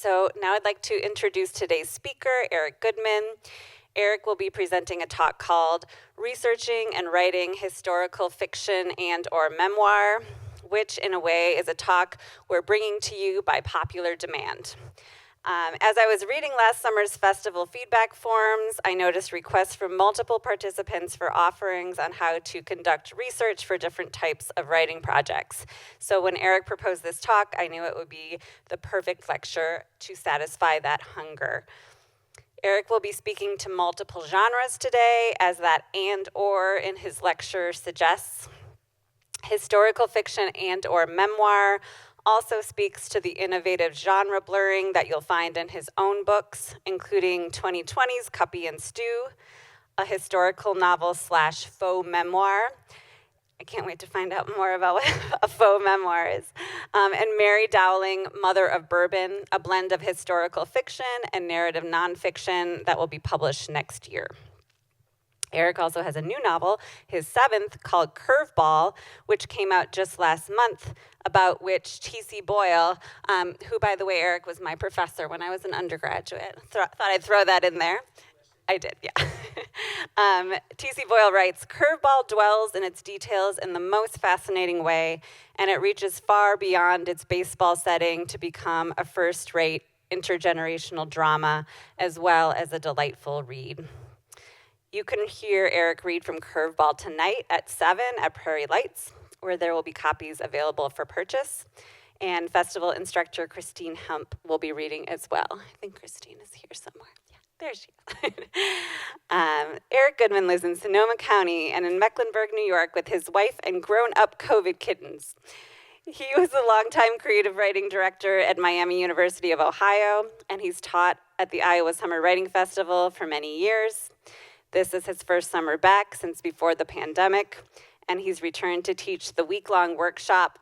So now I'd like to introduce today's speaker, Eric Goodman. Eric will be presenting a talk called Researching and Writing Historical Fiction and/or Memoir, which in a way is a talk we're bringing to you by popular demand. As I was reading last summer's festival feedback forms, I noticed requests from multiple participants for offerings on how to conduct research for different types of writing projects. So when Eric proposed this talk, I knew it would be the perfect lecture to satisfy that hunger. Eric will be speaking to multiple genres today, as that and/or in his lecture suggests. Historical fiction and/or memoir also speaks to the innovative genre blurring that you'll find in his own books, including 2020's Cuppy and Stew, a historical novel / faux memoir. I can't wait to find out more about what a faux memoir is. And Mary Dowling, Mother of Bourbon, a blend of historical fiction and narrative nonfiction that will be published next year. Eric also has a new novel, his 7th, called Curveball, which came out just last month, about which T.C. Boyle, who, by the way, Eric was my professor when I was an undergraduate. Thought I'd throw that in there. I did, yeah. T.C. Boyle writes, Curveball dwells in its details in the most fascinating way, and it reaches far beyond its baseball setting to become a first-rate intergenerational drama, as well as a delightful read. You can hear Eric read from Curveball tonight at 7 at Prairie Lights, where there will be copies available for purchase. And festival instructor Christine Hump will be reading as well. I think Christine is here somewhere. Yeah, there she is. Eric Goodman lives in Sonoma County and in Mecklenburg, New York, with his wife and grown-up COVID kittens. He was a longtime creative writing director at Miami University of Ohio, and he's taught at the Iowa Summer Writing Festival for many years. This is his first summer back since before the pandemic, and he's returned to teach the week-long workshop,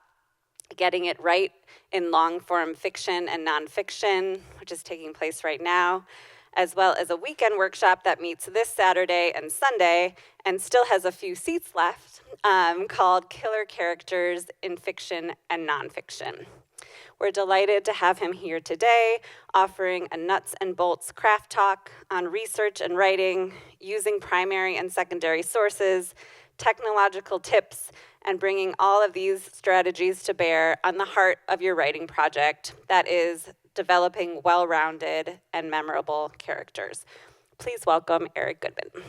Getting It Right in Long-Form Fiction and Nonfiction, which is taking place right now, as well as a weekend workshop that meets this Saturday and Sunday and still has a few seats left, called Killer Characters in Fiction and Nonfiction. We're delighted to have him here today, offering a nuts and bolts craft talk on research and writing, using primary and secondary sources, technological tips, and bringing all of these strategies to bear on the heart of your writing project, that is, developing well-rounded and memorable characters. Please welcome Eric Goodman.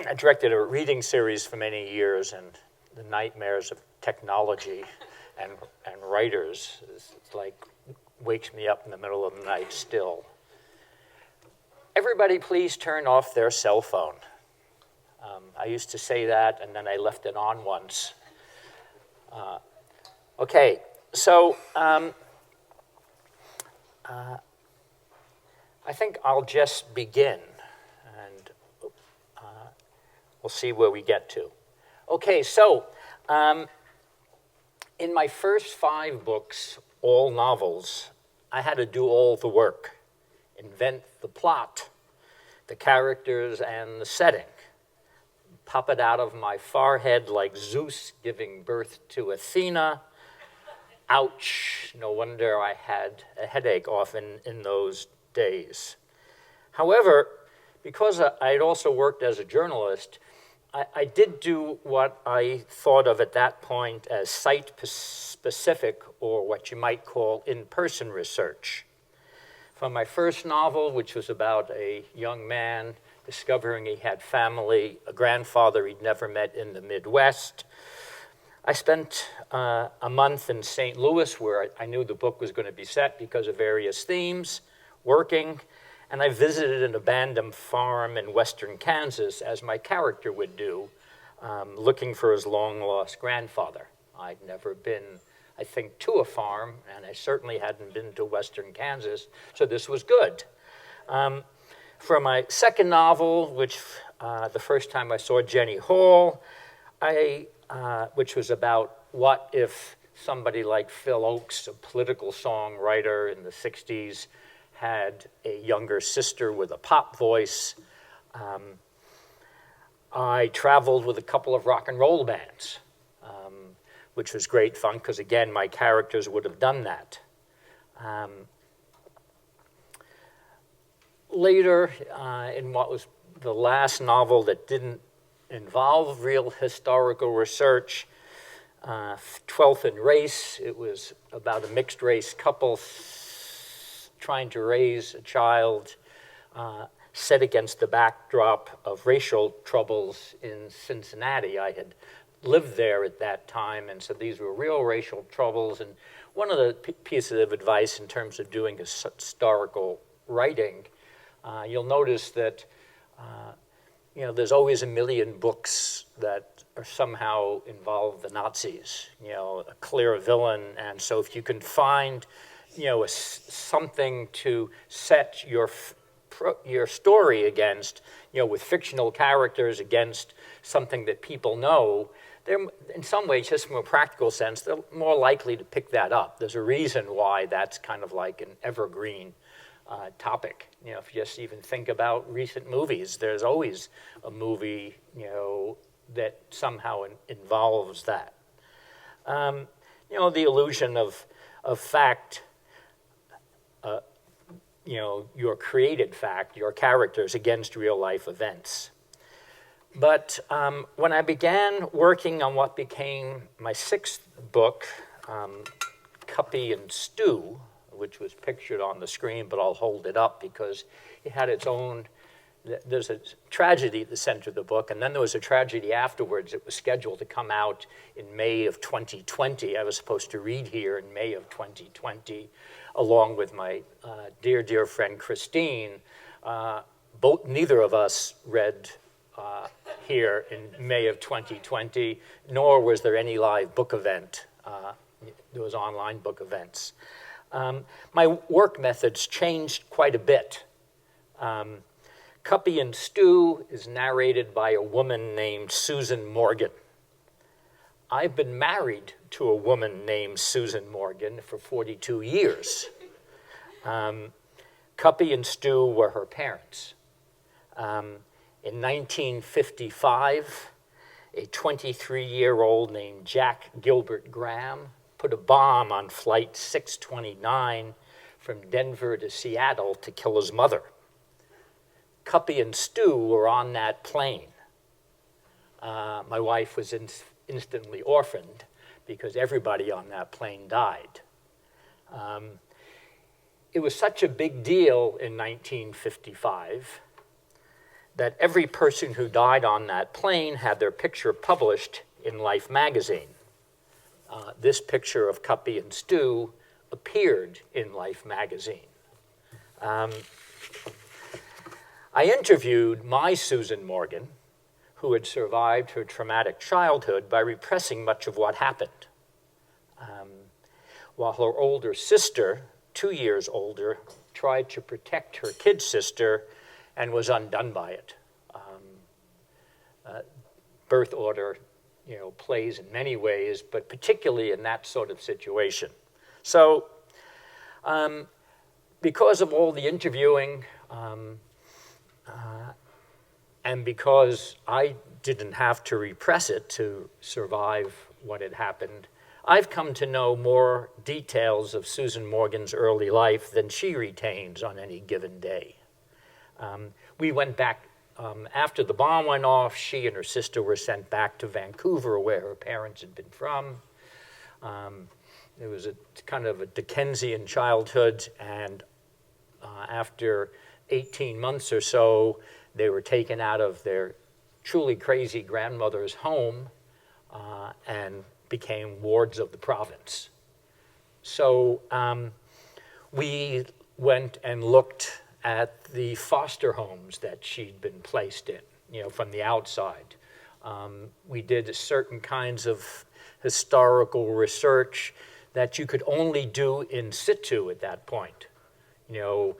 I directed a reading series for many years, and the nightmares of technology and writers is like wakes me up in the middle of the night still. Everybody please turn off their cell phone. I used to say that, and then I left it on once. Okay, so I think I'll just begin, and we'll see where we get to. Okay, so in my first 5 books, all novels, I had to do all the work, invent the plot, the characters, and the setting, pop it out of my forehead like Zeus giving birth to Athena. Ouch, no wonder I had a headache often in those days. However, because I'd also worked as a journalist, I did do what I thought of at that point as site-specific, or what you might call in-person research. From my first novel, which was about a young man discovering he had family, a grandfather he'd never met in the Midwest, I spent a month in St. Louis, where I knew the book was going to be set because of various themes, working. And I visited an abandoned farm in western Kansas, as my character would do, looking for his long-lost grandfather. I'd never been, I think, to a farm, and I certainly hadn't been to western Kansas, so this was good. For my second novel, which the first time I saw Jenny Hall, which was about what if somebody like Phil Oakes, a political songwriter in the 60s, had a younger sister with a pop voice. I traveled with a couple of rock and roll bands, which was great fun because, again, my characters would have done that. Later, in what was the last novel that didn't involve real historical research, 12th in Race, it was about a mixed race couple trying to raise a child set against the backdrop of racial troubles in Cincinnati. I had lived there at that time, and so these were real racial troubles. And one of the pieces of advice in terms of doing historical writing, you'll notice that there's always a million books that are somehow involve the Nazis, a clear villain. And so if you can find, something to set your story against, with fictional characters against something that people know, they're, in some ways, just from a practical sense, they're more likely to pick that up. There's a reason why that's kind of like an evergreen topic. If you just even think about recent movies, there's always a movie, that somehow involves that. The illusion of fact, your created fact, your characters against real life events. But when I began working on what became my sixth book, Cuppy and Stew, which was pictured on the screen, but I'll hold it up because it had its own, there's a tragedy at the center of the book, and then there was a tragedy afterwards. It was scheduled to come out in May of 2020. I was supposed to read here in May of 2020, along with my dear, dear friend Christine. Neither of us read here in May of 2020, nor was there any live book event. There was online book events. My work methods changed quite a bit. Cuppy and Stew is narrated by a woman named Susan Morgan. I've been married to a woman named Susan Morgan for 42 years. Cuppy and Stew were her parents. In 1955, a 23-year-old named Jack Gilbert Graham put a bomb on Flight 629 from Denver to Seattle to kill his mother. Cuppy and Stew were on that plane. My wife was instantly orphaned because everybody on that plane died. It was such a big deal in 1955 that every person who died on that plane had their picture published in Life magazine. This picture of Cuppy and Stew appeared in Life magazine. I interviewed my Susan Morgan, who had survived her traumatic childhood by repressing much of what happened. While her older sister, 2 years older, tried to protect her kid sister and was undone by it. Birth order, plays in many ways, but particularly in that sort of situation. So, because of all the interviewing, and because I didn't have to repress it to survive what had happened, I've come to know more details of Susan Morgan's early life than she retains on any given day. We went back, after the bomb went off, she and her sister were sent back to Vancouver, where her parents had been from. It was a kind of a Dickensian childhood, and after 18 months or so, they were taken out of their truly crazy grandmother's home and became wards of the province. So we went and looked at the foster homes that she'd been placed in, from the outside. We did certain kinds of historical research that you could only do in situ at that point. You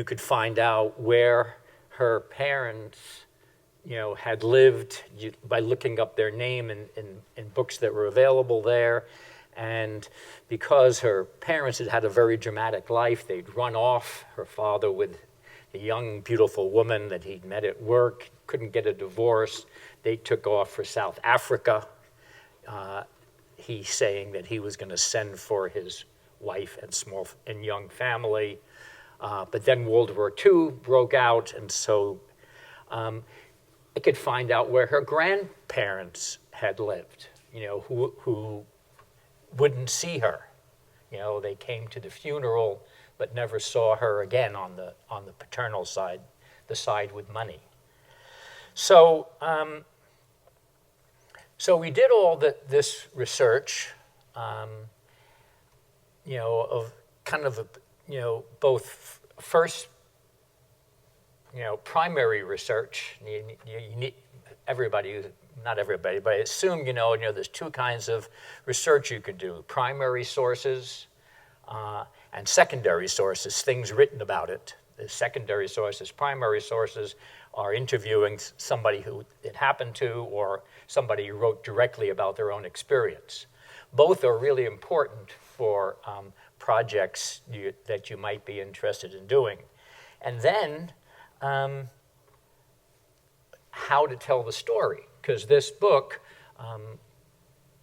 could find out where her parents, had lived by looking up their name in books that were available there. And because her parents had had a very dramatic life, they'd run off, her father with a young, beautiful woman that he'd met at work, couldn't get a divorce. They took off for South Africa. He saying that he was going to send for his wife and young family. But then World War II broke out, and so I could find out where her grandparents had lived, who wouldn't see her. They came to the funeral, but never saw her again on the paternal side, the side with money. So, so we did all this research, of kind of both first, primary research. You need everybody. Not everybody, but I assume there's two kinds of research you could do: primary sources and secondary sources, things written about it. The secondary sources, primary sources are interviewing somebody who it happened to or somebody who wrote directly about their own experience. Both are really important for projects that you might be interested in doing. And then how to tell the story. Because this book,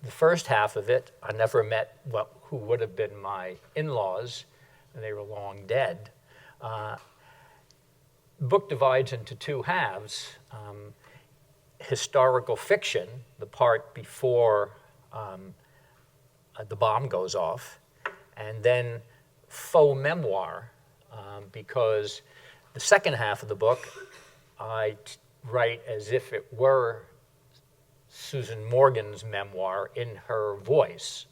the first half of it, I never met who would have been my in-laws, and they were long dead. The book divides into two halves. Historical fiction, the part before the bomb goes off, and then faux memoir, because the second half of the book I write as if it were Susan Morgan's memoir in her voice.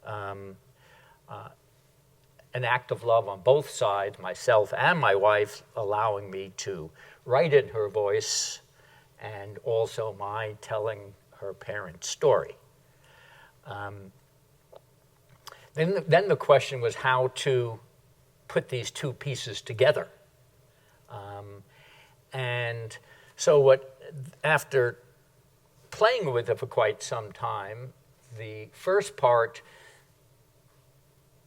An act of love on both sides, myself and my wife, allowing me to write in her voice, and also my telling her parents' story. Then the question was how to put these two pieces together. And so after playing with it for quite some time, the first part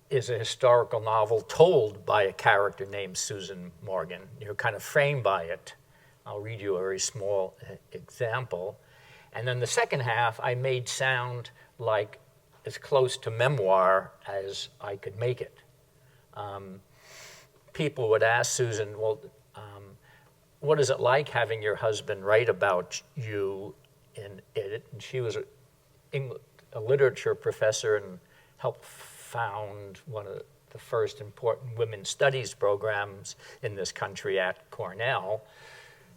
is a historical novel told by a character named Susan Morgan. You're kind of framed by it. I'll read you a very small example. And then the second half I made sound like as close to memoir as I could make it. People would ask Susan, well, what is it like having your husband write about you in it? And she was a literature professor and helped found one of the first important women's studies programs in this country at Cornell.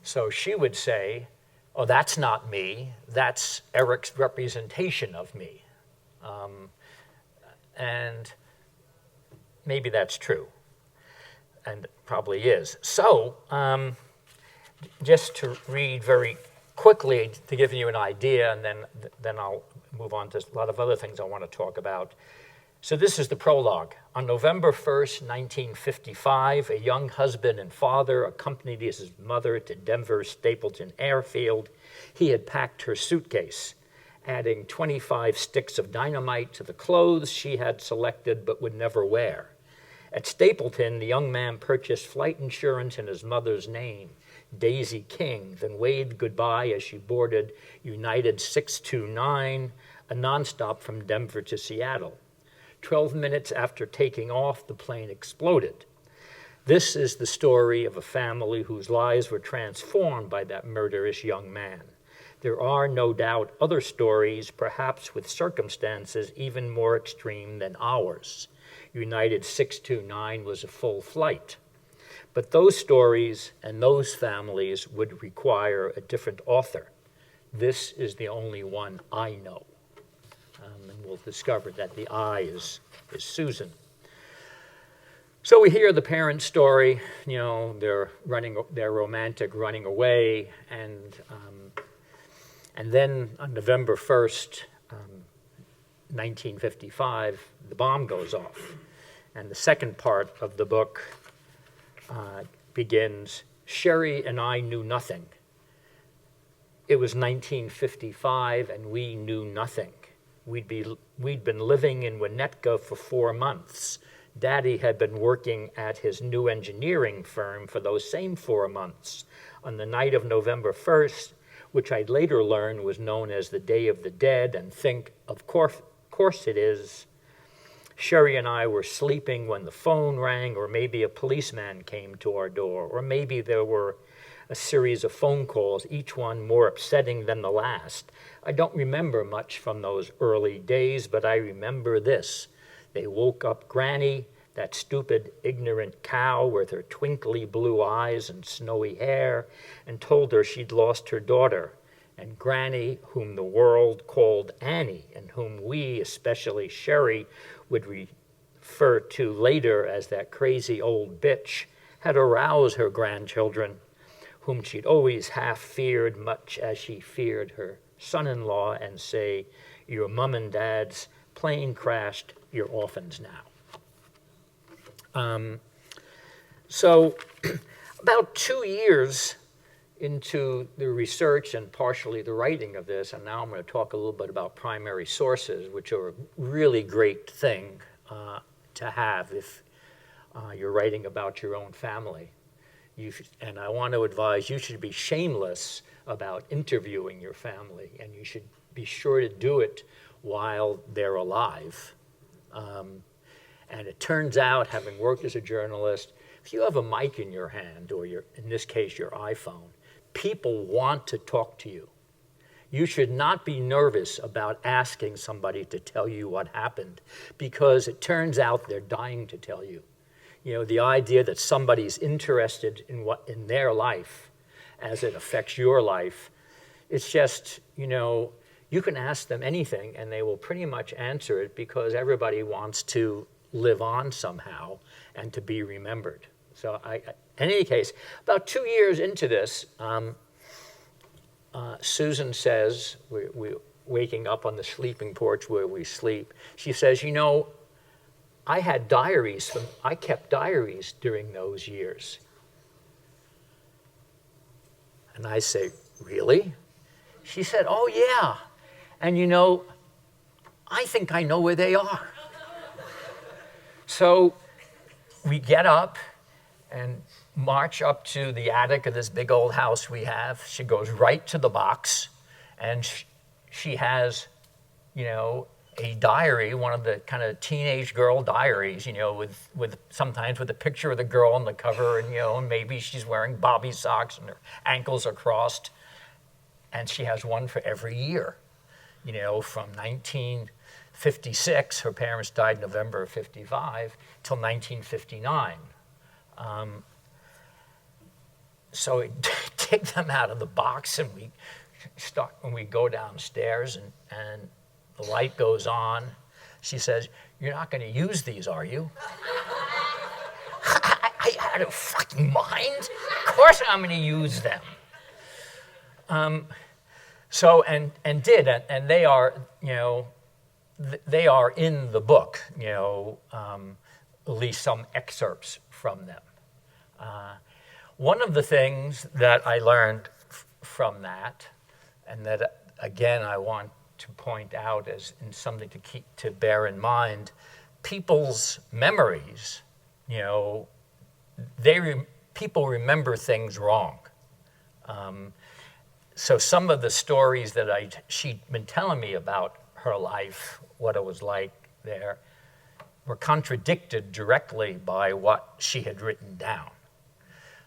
So she would say, oh, that's not me. That's Eric's representation of me. And maybe that's true, and probably is. So just to read very quickly to give you an idea, and then I'll move on to a lot of other things I want to talk about. So this is the prologue. On November 1st, 1955, a young husband and father accompanied his mother to Denver's Stapleton Airfield. He had packed her suitcase, adding 25 sticks of dynamite to the clothes she had selected but would never wear. At Stapleton, the young man purchased flight insurance in his mother's name, Daisy King, then waved goodbye as she boarded United 629, a nonstop from Denver to Seattle. 12 minutes after taking off, the plane exploded. This is the story of a family whose lives were transformed by that murderous young man. There are no doubt other stories, perhaps with circumstances even more extreme than ours. United 629 was a full flight. But those stories and those families would require a different author. This is the only one I know. And we'll discover that the I is Susan. So we hear the parents' story. They're romantic, running away, and then on November 1st, 1955, the bomb goes off, and the second part of the book begins. Sherry and I knew nothing. It was 1955, and we knew nothing. We'd been living in Winnetka for 4 months. Daddy had been working at his new engineering firm for those same 4 months. On the night of November 1st, which I'd later learn was known as the Day of the Dead, and think, of course it is, Sherry and I were sleeping when the phone rang, or maybe a policeman came to our door, or maybe there were a series of phone calls, each one more upsetting than the last. I don't remember much from those early days, but I remember this. They woke up Granny, that stupid, ignorant cow with her twinkly blue eyes and snowy hair, and told her she'd lost her daughter. And Granny, whom the world called Annie, and whom we, especially Sherry, would refer to later as that crazy old bitch, had aroused her grandchildren, whom she'd always half feared, much as she feared her son-in-law, and say, "Your mum and dad's plane crashed, you're orphans now." So about 2 years into the research and partially the writing of this, and now I'm going to talk a little bit about primary sources, which are a really great thing to have if you're writing about your own family. And I want to advise you should be shameless about interviewing your family, and you should be sure to do it while they're alive. And it turns out, having worked as a journalist, if you have a mic in your hand, or in this case, your iPhone, people want to talk to you. You should not be nervous about asking somebody to tell you what happened, because it turns out they're dying to tell you. You know, the idea that somebody's interested in their life as it affects your life, it's just, you can ask them anything and they will pretty much answer it, because everybody wants to live on somehow and to be remembered. So in any case, about 2 years into this, Susan says, we're waking up on the sleeping porch where we sleep, she says, I kept diaries during those years. And I say, really? She said, oh yeah. And I think I know where they are. So we get up and march up to the attic of this big old house we have. She goes right to the box, and she has, a diary, one of the kind of teenage girl diaries, with sometimes with a picture of the girl on the cover, and maybe she's wearing bobby socks and her ankles are crossed. And she has one for every year, from 1956, her parents died November of 55, till 1959. So we take them out of the box, and we go downstairs, and the light goes on. She says, "You're not going to use these, are you?" I had a fucking mind. Of course I'm going to use them. So did, and they are, they are in the book, at least some excerpts from them. One of the things that I learned from that, and that again I want to point out as in something to bear in mind, people's memories, people remember things wrong. So some of the stories that she'd been telling me about her life, what it was like there, were contradicted directly by what she had written down.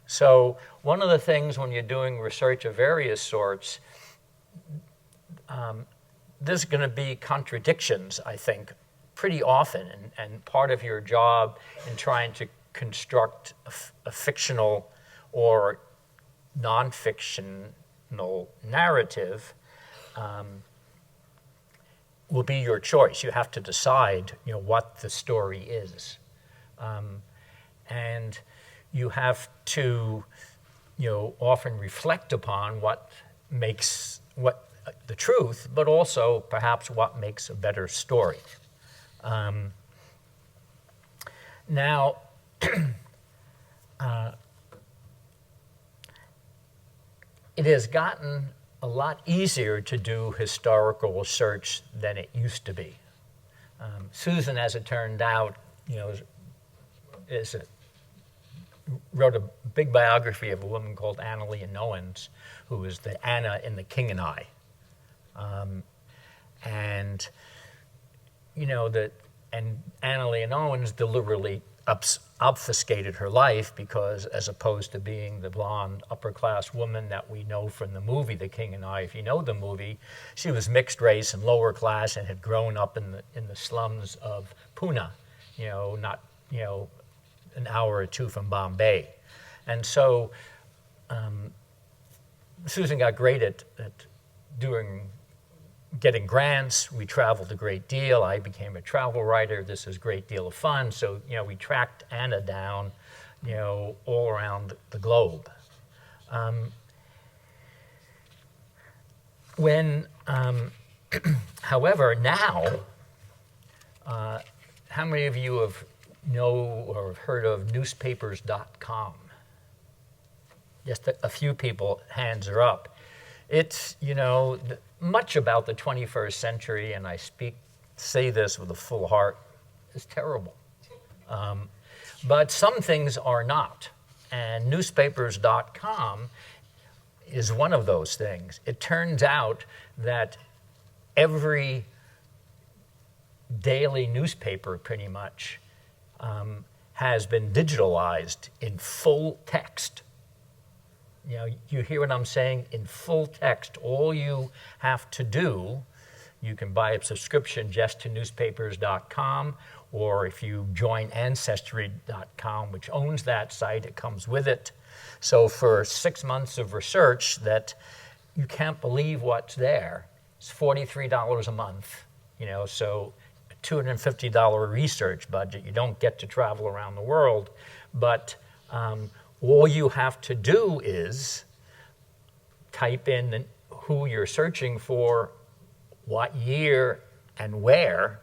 So one of the things when you're doing research of various sorts, there's going to be contradictions, I think, pretty often. And part of your job in trying to construct a fictional or non-fictional narrative will be your choice. You have to decide, what the story is. And you have to, often reflect upon what the truth, but also perhaps what makes a better story. Now, it has gotten a lot easier to do historical research than it used to be. Susan, as it turned out, wrote a big biography of a woman called Annalee Owens, who was the Anna in The King and I. And Anna Leon Owens deliberately obfuscated her life because, as opposed to being the blonde upper-class woman that we know from the movie The King and I, if you know the movie, she was mixed race and lower class and had grown up in the slums of Pune, not an hour or two from Bombay. And so Susan got great at getting grants. We traveled a great deal. I became a travel writer. This was a great deal of fun. So, we tracked Anna down, all around the globe. However, now, how many of you know or have heard of newspapers.com? Just a few people, hands are up. It's, much about the 21st century, and I say this with a full heart, is terrible. But some things are not. And newspapers.com is one of those things. It turns out that every daily newspaper, pretty much, has been digitalized in full text. You hear what I'm saying? In full text. All you have to do, you can buy a subscription just to newspapers.com, or if you join ancestry.com, which owns that site, it comes with it. So for 6 months of research that you can't believe what's there, it's $43 a month, so a $250 research budget. You don't get to travel around the world, but all you have to do is type in who you're searching for, what year and where,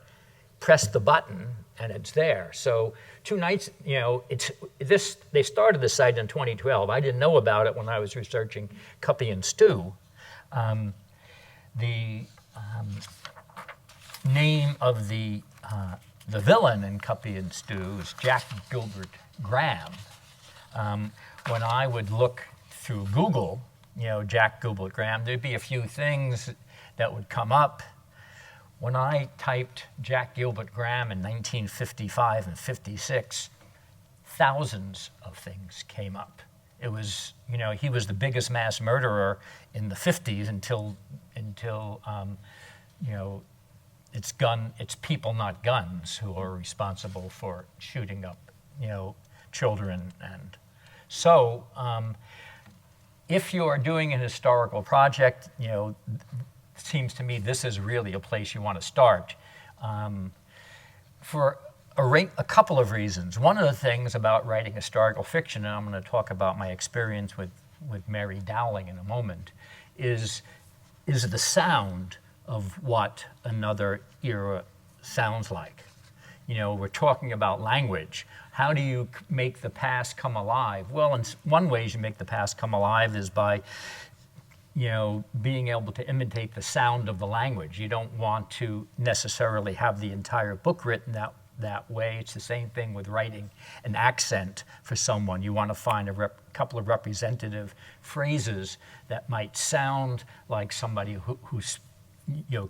press the button, and it's there. So 2 nights, they started the site in 2012. I didn't know about it when I was researching Cuppy and Stew. The name of the villain in Cuppy and Stew is Jack Gilbert Graham. When I would look through Google, Jack Gilbert Graham, there'd be a few things that would come up. When I typed Jack Gilbert Graham in 1955 and 56, thousands of things came up. It was, he was the biggest mass murderer in the 50s until it's people, not guns, who are responsible for shooting up, children. And so if you are doing a historical project, it seems to me this is really a place you want to start for a couple of reasons. One of the things about writing historical fiction, and I'm going to talk about my experience with Mary Dowling in a moment, is the sound of what another era sounds like. We're talking about language. How do you make the past come alive? Well, in one way you make the past come alive is by, being able to imitate the sound of the language. You don't want to necessarily have the entire book written that way. It's the same thing with writing an accent for someone. You want to find a couple of representative phrases that might sound like somebody who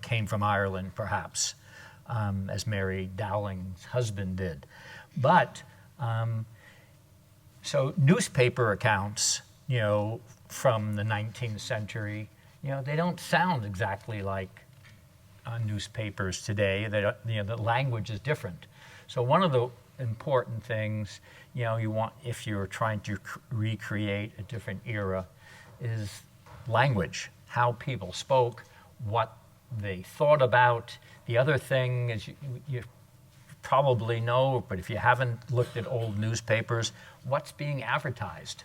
came from Ireland, perhaps, as Mary Dowling's husband did. But so newspaper accounts, from the 19th century, they don't sound exactly like newspapers today. The language is different. So one of the important things, you want, if you're trying to recreate a different era, is language, how people spoke, what they thought about. The other thing is you probably know, but if you haven't looked at old newspapers, what's being advertised?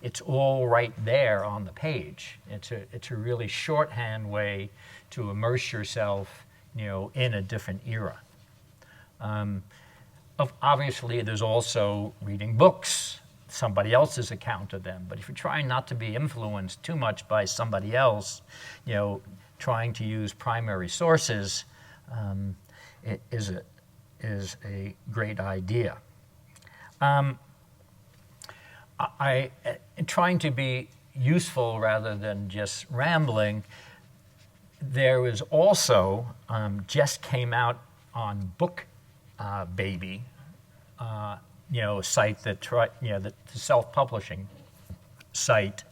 It's all right there on the page. It's a really shorthand way to immerse yourself, in a different era. Obviously, there's also reading books, somebody else's account of them. But if you're trying not to be influenced too much by somebody else, trying to use primary sources, it is a great idea. Trying to be useful rather than just rambling, there was also, just came out on Book Baby, a site that the self-publishing site,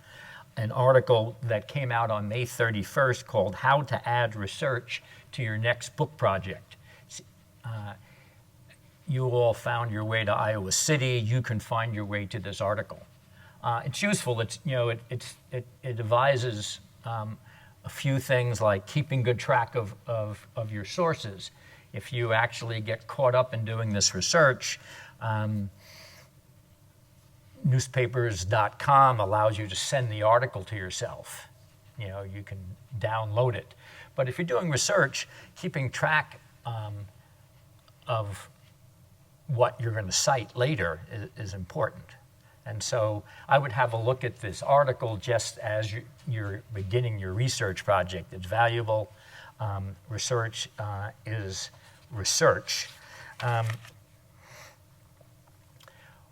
an article that came out on May 31st called "How to Add Research to Your Next Book Project." You all found your way to Iowa City. You can find your way to this article. It's useful. It advises a few things like keeping good track of your sources. If you actually get caught up in doing this research, newspapers.com allows you to send the article to yourself. You can download it. But if you're doing research, keeping track of what you're going to cite later is important. And so I would have a look at this article just as you're beginning your research project. It's valuable. Research is research.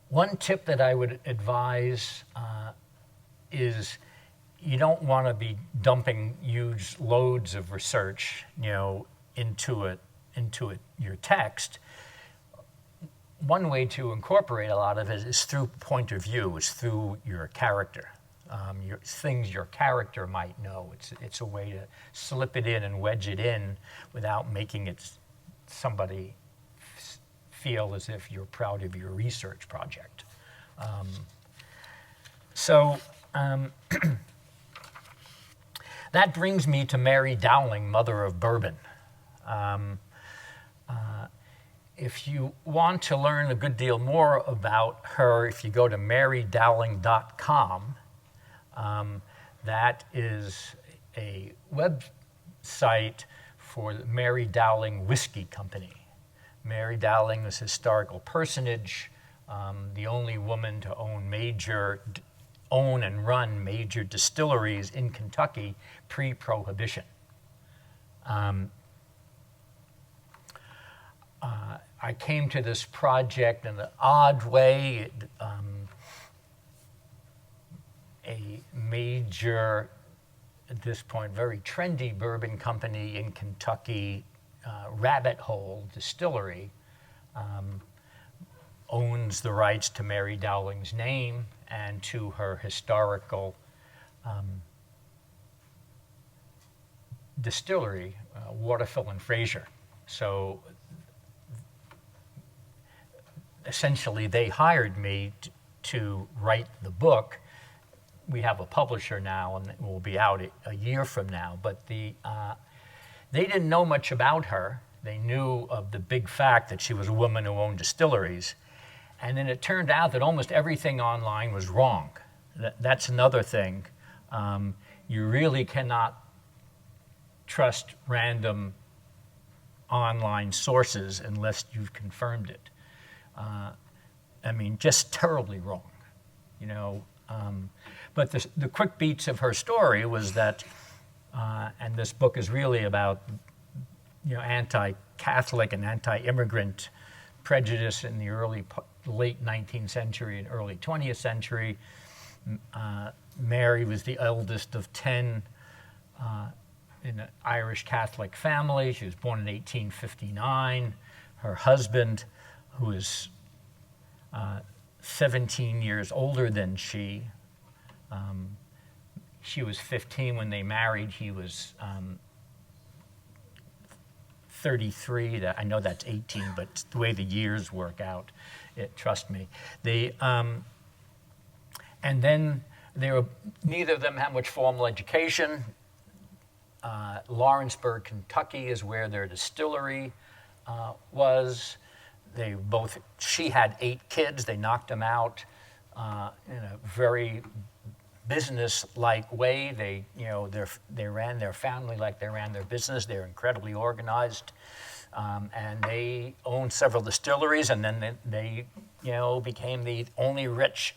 One tip that I would advise is you don't want to be dumping huge loads of research, into your text. One way to incorporate a lot of it is through point of view, is through your character, things your character might know. It's a way to slip it in and wedge it in without making it somebody feel as if you're proud of your research project. That brings me to Mary Dowling, mother of Bourbon. If you want to learn a good deal more about her, if you go to marydowling.com, that is a website for the Mary Dowling Whiskey Company. Mary Dowling was a historical personage, the only woman to own and run major distilleries in Kentucky pre-Prohibition. I came to this project in an odd way. A major, at this point, very trendy bourbon company in Kentucky, Rabbit Hole Distillery, owns the rights to Mary Dowling's name and to her historical distillery, Waterfill and Fraser. So essentially, they hired me to write the book. We have a publisher now, and it will be out a year from now. But they didn't know much about her. They knew of the big fact that she was a woman who owned distilleries. And then it turned out that almost everything online was wrong. That's another thing. You really cannot trust random online sources unless you've confirmed it. Just terribly wrong, But the quick beats of her story was that, and this book is really about, anti-Catholic and anti-immigrant prejudice in the late 19th century and early 20th century. Mary was the eldest of 10 in an Irish Catholic family. She was born in 1859. Her husband, who is 17 years older than she was 15 when they married. He was 33. I know that's 18, but the way the years work out, trust me. And then neither of them had much formal education. Lawrenceburg, Kentucky is where their distillery was. She had 8 kids. They knocked them out in a very business-like way. They ran their family like they ran their business. They're incredibly organized, and they owned several distilleries. And then they became the only rich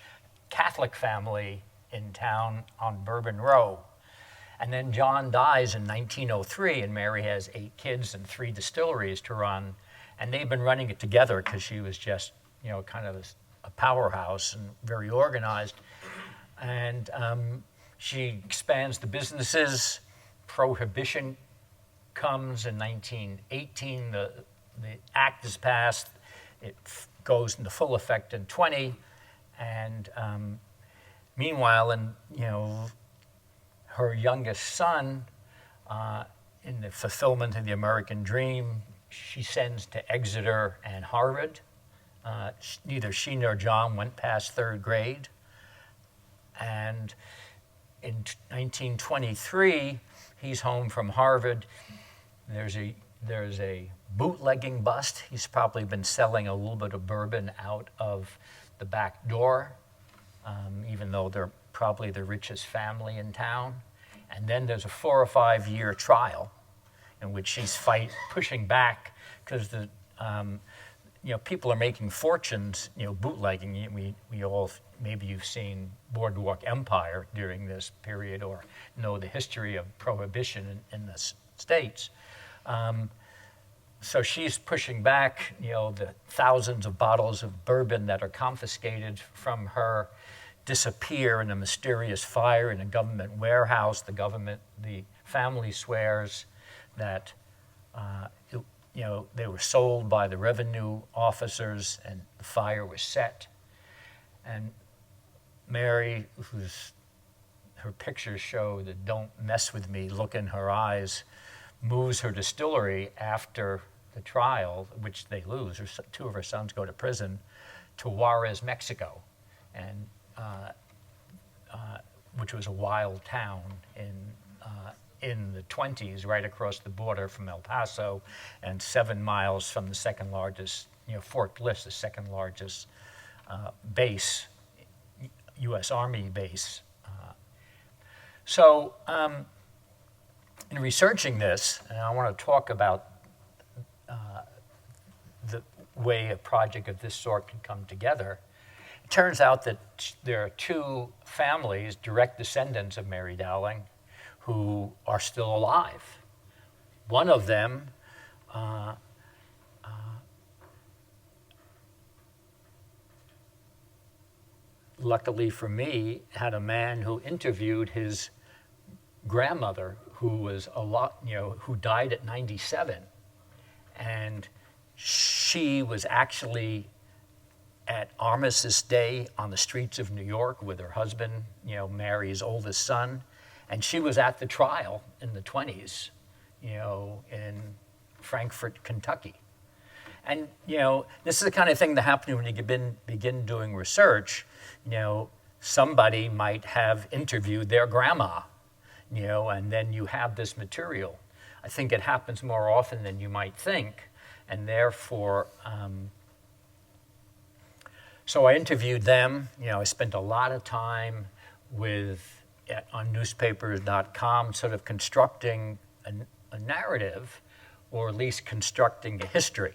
Catholic family in town on Bourbon Row. And then John dies in 1903, and Mary has 8 kids and 3 distilleries to run. And they've been running it together because she was just, kind of a powerhouse and very organized. And she expands the businesses. Prohibition comes in 1918. the act is passed, it goes into full effect in 20, and meanwhile, her youngest son, in the fulfillment of the American dream, she sends to Exeter and Harvard. Neither she nor John went past third grade. And in 1923, he's home from Harvard. There's a bootlegging bust. He's probably been selling a little bit of bourbon out of the back door, even though they're probably the richest family in town. And then there's a 4 or 5 year trial in which she's pushing back because people are making fortunes, bootlegging. We all, maybe you've seen Boardwalk Empire during this period or know the history of prohibition in the States. So she's pushing back, the thousands of bottles of bourbon that are confiscated from her disappear in a mysterious fire in a government warehouse. The family swears that they were sold by the revenue officers and the fire was set. And Mary, her pictures show the "don't mess with me" look in her eyes, moves her distillery after the trial, which they lose. Two of her sons go to prison, to Juarez, Mexico, and which was a wild town in the 20s, right across the border from El Paso, and 7 miles from the second largest, Fort Bliss, the second largest base, U.S. Army base. So in researching this, and I want to talk about the way a project of this sort can come together, it turns out that there are 2 families, direct descendants of Mary Dowling, who are still alive. One of them luckily for me, had a man who interviewed his grandmother, who was who died at 97, and she was actually at Armistice Day on the streets of New York with her husband, Mary's oldest son, and she was at the trial in the 20s, in Frankfort, Kentucky. And, this is the kind of thing that happens when you begin doing research. Somebody might have interviewed their grandma, and then you have this material. I think it happens more often than you might think, and therefore, so I interviewed them. I spent a lot of time on newspapers.com, sort of constructing a narrative, or at least constructing a history.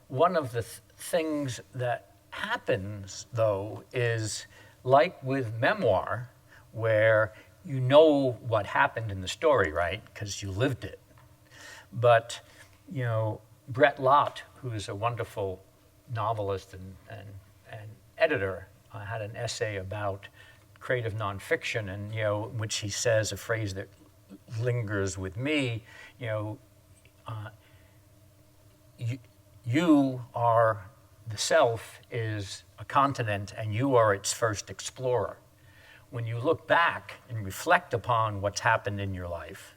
One of the things that happens, though, is like with Memoir, where you know what happened in the story, right? Because you lived it. But, Brett Lott, who is a wonderful novelist and editor, had an essay about creative nonfiction, and, in which he says a phrase that lingers with me, you are, the self is a continent and you are its first explorer. When you look back and reflect upon what's happened in your life,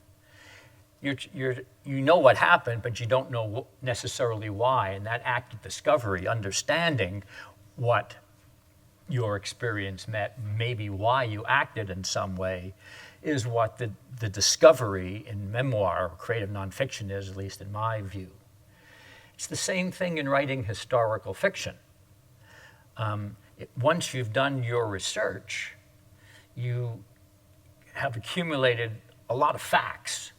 you know what happened, but you don't know necessarily why. And that act of discovery, understanding what your experience meant, maybe why you acted in some way, is what the discovery in memoir or creative nonfiction is, at least in my view. It's the same thing in writing historical fiction. Once you've done your research, you have accumulated a lot of facts,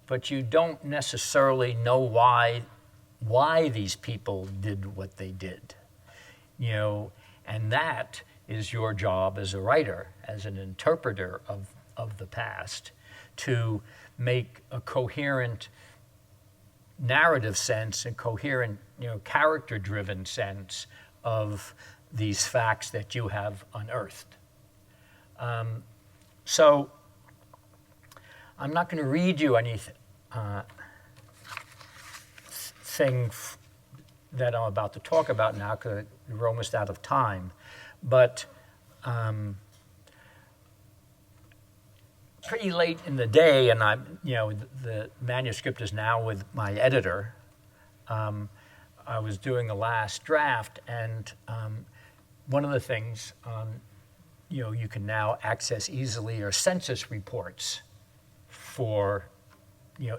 but you don't necessarily know why these people did what they did. And that is your job as a writer, as an interpreter of the past, to make a coherent narrative sense and coherent, character-driven sense of these facts that you have unearthed. So I'm not going to read you anything. thing that I'm about to talk about now, because we're almost out of time. But pretty late in the day, and the manuscript is now with my editor. I was doing a last draft, and one of the things you can now access easily are census reports for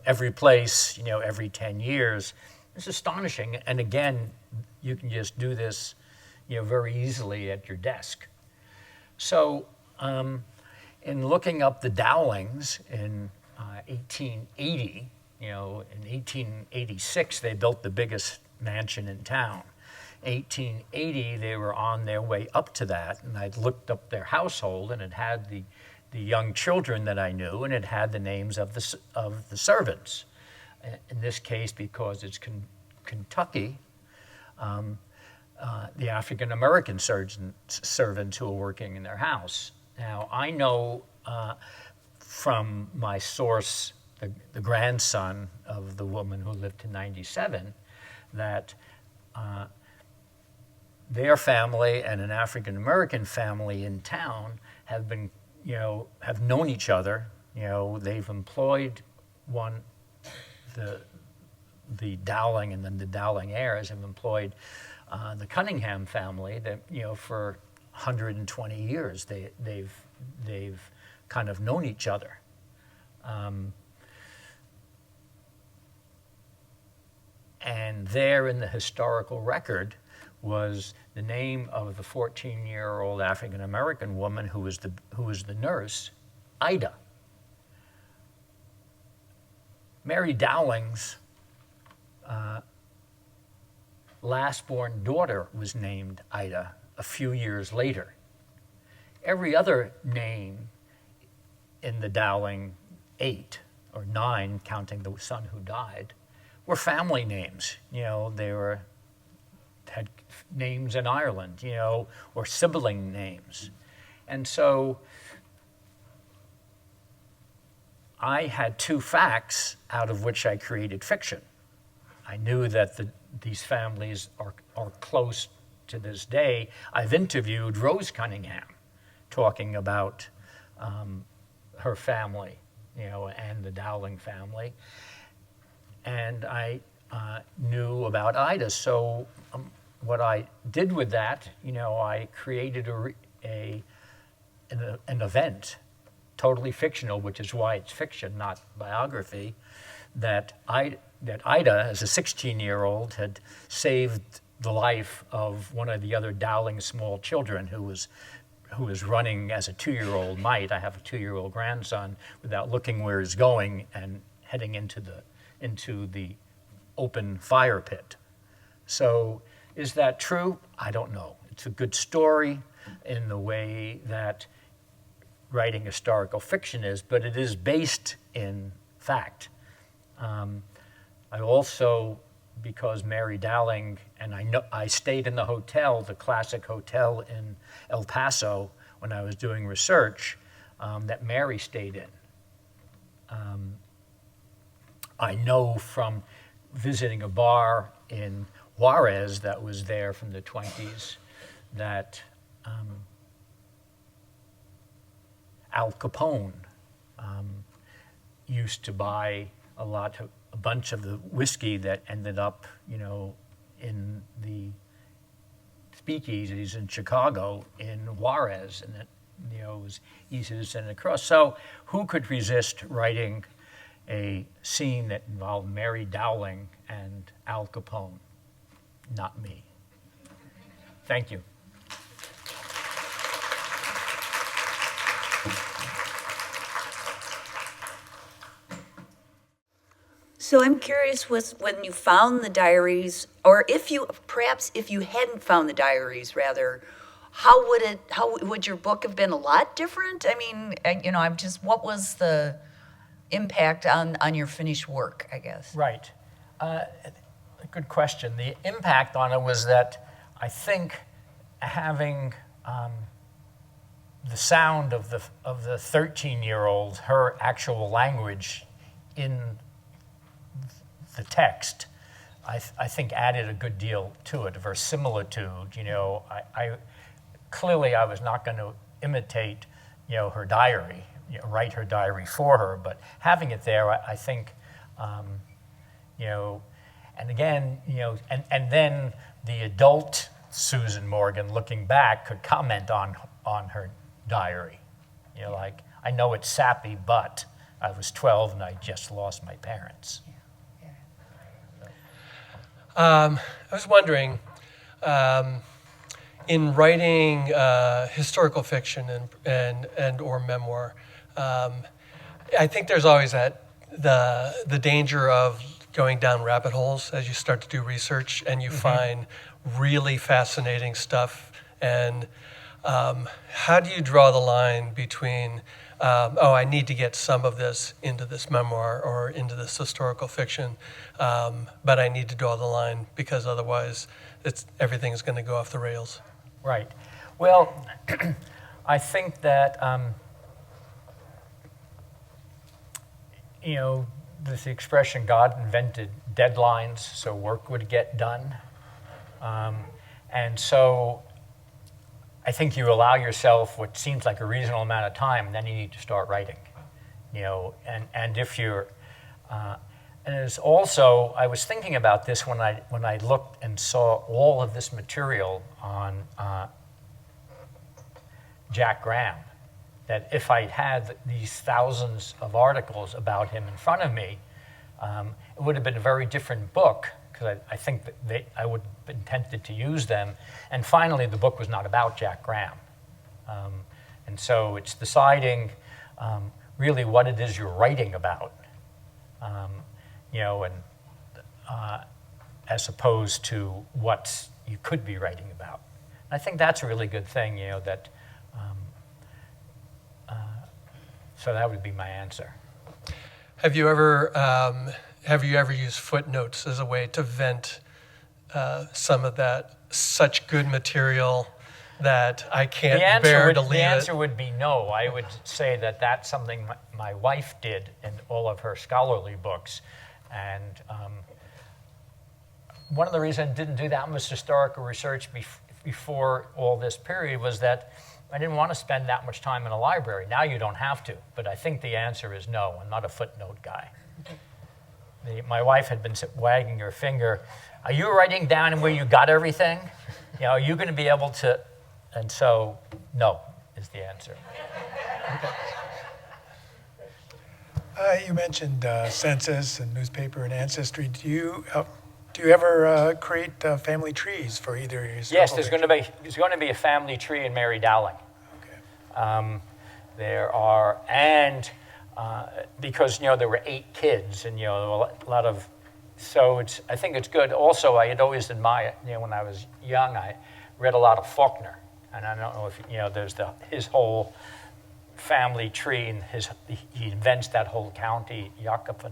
every place, every 10 years. It's astonishing, and again, you can just do this very easily at your desk. So in looking up the Dowlings in 1880, in 1886 they built the biggest mansion in town. 1880 they were on their way up to that, and I'd looked up their household, and it had the young children that I knew, and it had the names of the servants. In this case, because it's Kentucky, the African American servants who are working in their house. Now I know from my source, the grandson of the woman who lived to 97, that their family and an African American family in town have been, have known each other. They've employed the Dowling, and then the Dowling heirs have employed the Cunningham family that, for 120 years they've kind of known each other. And there in the historical record was the name of the 14-year-old African-American woman who was the nurse, Ida. Mary Dowling's last-born daughter was named Ida a few years later. Every other name in the Dowling 8 or 9, counting the son who died, were family names. They had names in Ireland, or sibling names. And so I had two facts out of which I created fiction. I knew that these families are close to this day. I've interviewed Rose Cunningham talking about her family, and the Dowling family. And I knew about Ida. So what I did with that, I created an event, totally fictional, which is why it's fiction, not biography, that Ida, as a 16-year-old, had saved the life of one of the other Dowling small children who was running as a 2-year-old might. I have a 2-year-old grandson, without looking where he's going and heading into the open fire pit. So is that true? I don't know. It's a good story in the way that writing historical fiction is, but it is based in fact. I also, because Mary Dowling, and I stayed in the hotel, the classic hotel in El Paso when I was doing research, that Mary stayed in. I know from visiting a bar in Juarez that was there from the 20s that Al Capone used to buy a bunch of the whiskey that ended up, in the speakeasies in Chicago in Juarez, and it was easy to send it across. So who could resist writing a scene that involved Mary Dowling and Al Capone? Not me. Thank you. So I'm curious, when you found the diaries, or if you hadn't found the diaries, rather, how would your book have been a lot different? I mean, what was the impact on your finished work, I guess? Right. Good question. The impact on it was that I think having the sound of the 13-year-old, her actual language in the text, I think added a good deal to it, verisimilitude. Clearly I was not going to imitate, her diary, write her diary for her, but having it there, I think, and again, and then the adult Susan Morgan, looking back, could comment on her diary. Like, I know it's sappy, but I was 12 and I just lost my parents. I was wondering, in writing historical fiction and or memoir, I think there's always the danger of going down rabbit holes as you start to do research and you find really fascinating stuff. And how do you draw the line between, I need to get some of this into this memoir or into this historical fiction, but I need to draw the line because otherwise everything's going to go off the rails? Right. Well, I think that, there's the expression, God invented deadlines so work would get done. And so I think you allow yourself what seems like a reasonable amount of time, and then you need to start writing. And if you're, and it's also, I was thinking about this when I looked and saw all of this material on Jack Graham, that if I'd had these thousands of articles about him in front of me, it would have been a very different book, because I think that I would have been tempted to use them. And finally, the book was not about Jack Graham. And so it's deciding really what it is you're writing about, as opposed to what you could be writing about. And I think that's a really good thing, that, so that would be my answer. Have you ever used footnotes as a way to vent some of that such good material that I can't bear to leave it? The answer would be no. I would say that that's something my wife did in all of her scholarly books. And one of the reasons I didn't do that much historical research before all this period was that I didn't want to spend that much time in a library. Now you don't have to, but I think the answer is no. I'm not a footnote guy. My wife had been wagging her finger. Are you writing down where you got everything? Are you going to be able to? And so, no is the answer. You mentioned census and newspaper and ancestry. Do you ever create family trees for either your Yes, there's going to be a family tree in Mary Dowling. Okay. There are, and because there were 8 kids, and there were a lot of, so I think it's good. Also, I had always admired, when I was young, I read a lot of Faulkner, and I don't know if there's his whole family tree, and he invents that whole county, Jakob.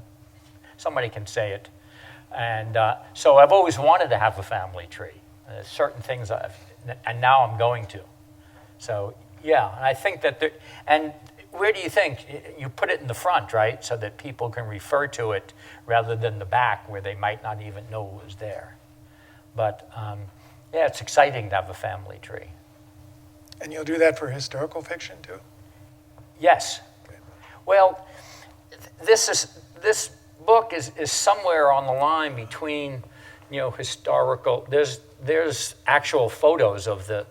Somebody can say it. And so I've always wanted to have a family tree. Certain things, and now I'm going to. So yeah, and I think that and where do you think? You put it in the front, right? So that people can refer to it rather than the back where they might not even know it was there. But yeah, it's exciting to have a family tree. And you'll do that for historical fiction too? Yes. Okay. Well, this book is somewhere on the line between, historical. There's actual photos of the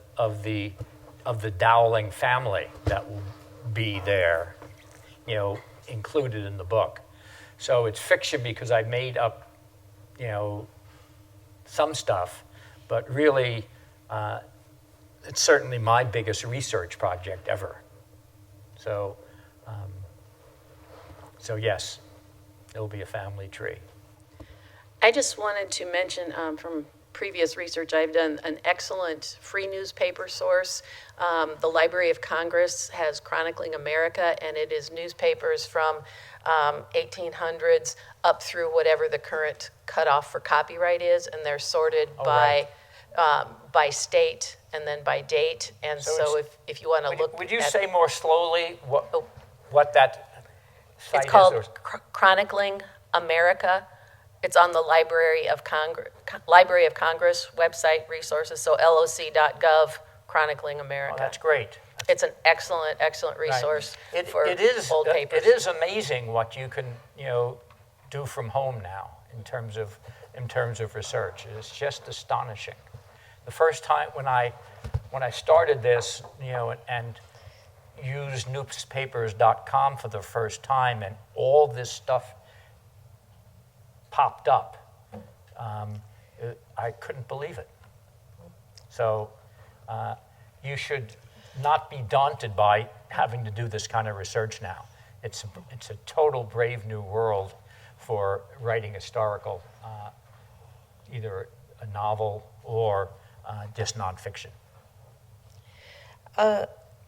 Dowling family that will be there, included in the book. So it's fiction because I made up, some stuff, but really, it's certainly my biggest research project ever. So, yes. It'll be a family tree. I just wanted to mention from previous research, I've done an excellent free newspaper source. The Library of Congress has Chronicling America, and it is newspapers from 1800s up through whatever the current cutoff for copyright is, and they're sorted by state and then by date. And so if you want to look, would you say more slowly what that site it's called is? Chronicling America. It's on the Library of Congress website resources, so loc.gov, chronicling America. Oh, that's great. It's an excellent, excellent resource for It is, old papers. It is amazing what you can, do from home now in terms of research. It's just astonishing. The first time when I started this, and used newspapers.com for the first time, and all this stuff popped up, I couldn't believe it. So you should not be daunted by having to do this kind of research now. It's a total brave new world for writing historical, either a novel or just nonfiction.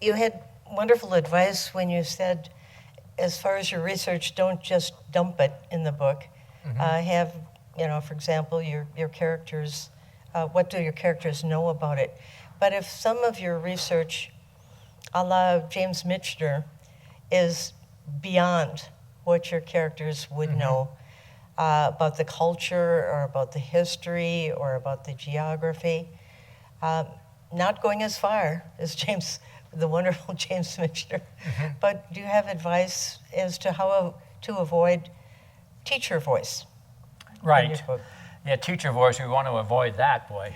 You had wonderful advice when you said, as far as your research, don't just dump it in the book. Have, for example, your characters, what do your characters know about it? But if some of your research, a la James Michener, is beyond what your characters would know about the culture or about the history or about the geography, not going as far as the wonderful James Michener, but do you have advice as to how to avoid teacher voice? Right. Yeah, teacher voice, we want to avoid that, boy,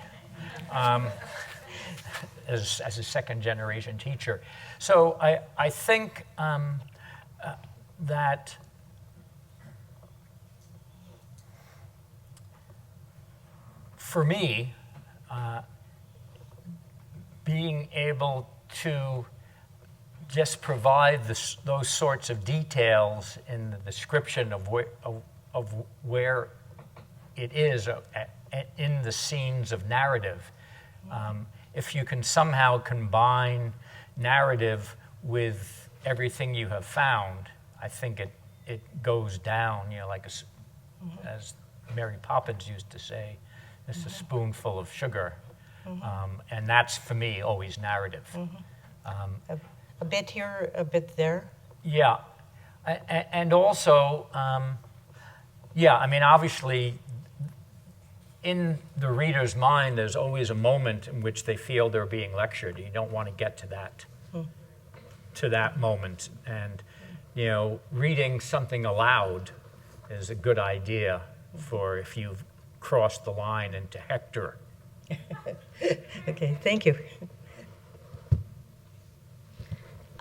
as a second generation teacher. So I think that for me, being able to just provide those sorts of details in the description of where it is in the scenes of narrative. If you can somehow combine narrative with everything you have found, I think it goes down, like as Mary Poppins used to say, it's a spoonful of sugar. And that's, for me, always narrative. A bit here, a bit there? Yeah. And also, obviously, in the reader's mind, there's always a moment in which they feel they're being lectured. You don't want to get to that moment. And, reading something aloud is a good idea for if you've crossed the line into Hector. Okay, thank you.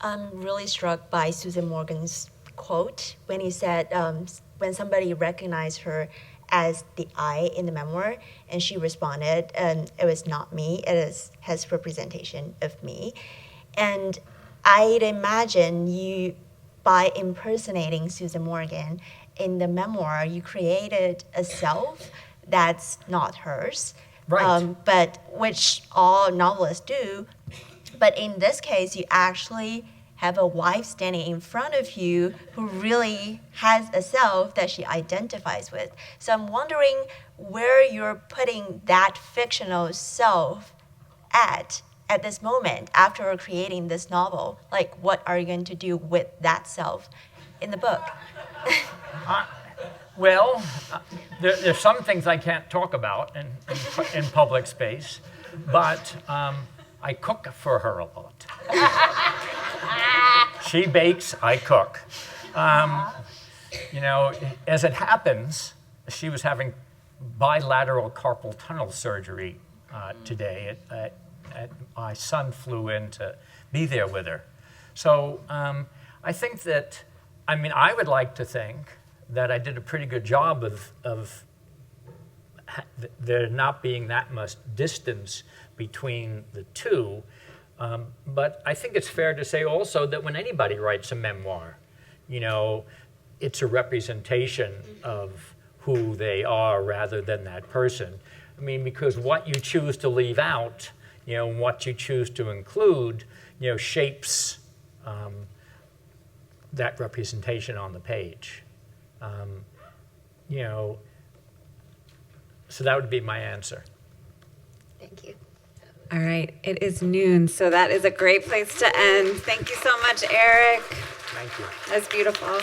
I'm really struck by Susan Morgan's quote when he said, when somebody recognized her as the I in the memoir, and she responded, it was not me, it is his representation of me. And I'd imagine you, by impersonating Susan Morgan in the memoir, you created a self that's not hers. Right. But which all novelists do. But in this case, you actually have a wife standing in front of you who really has a self that she identifies with. So I'm wondering where you're putting that fictional self at this moment after creating this novel. Like, what are you going to do with that self in the book? Well, there's some things I can't talk about in public space, but I cook for her a lot. She bakes, I cook. As it happens, she was having bilateral carpal tunnel surgery today. My son flew in to be there with her. So I think that, I would like to think that I did a pretty good job of there not being that much distance between the two. But I think it's fair to say also that when anybody writes a memoir, it's a representation of who they are rather than that person. Because what you choose to leave out, what you choose to include, shapes that representation on the page. So that would be my answer. Thank you. All right, it is noon, so that is a great place to end. Thank you so much, Eric. Thank you. That's beautiful.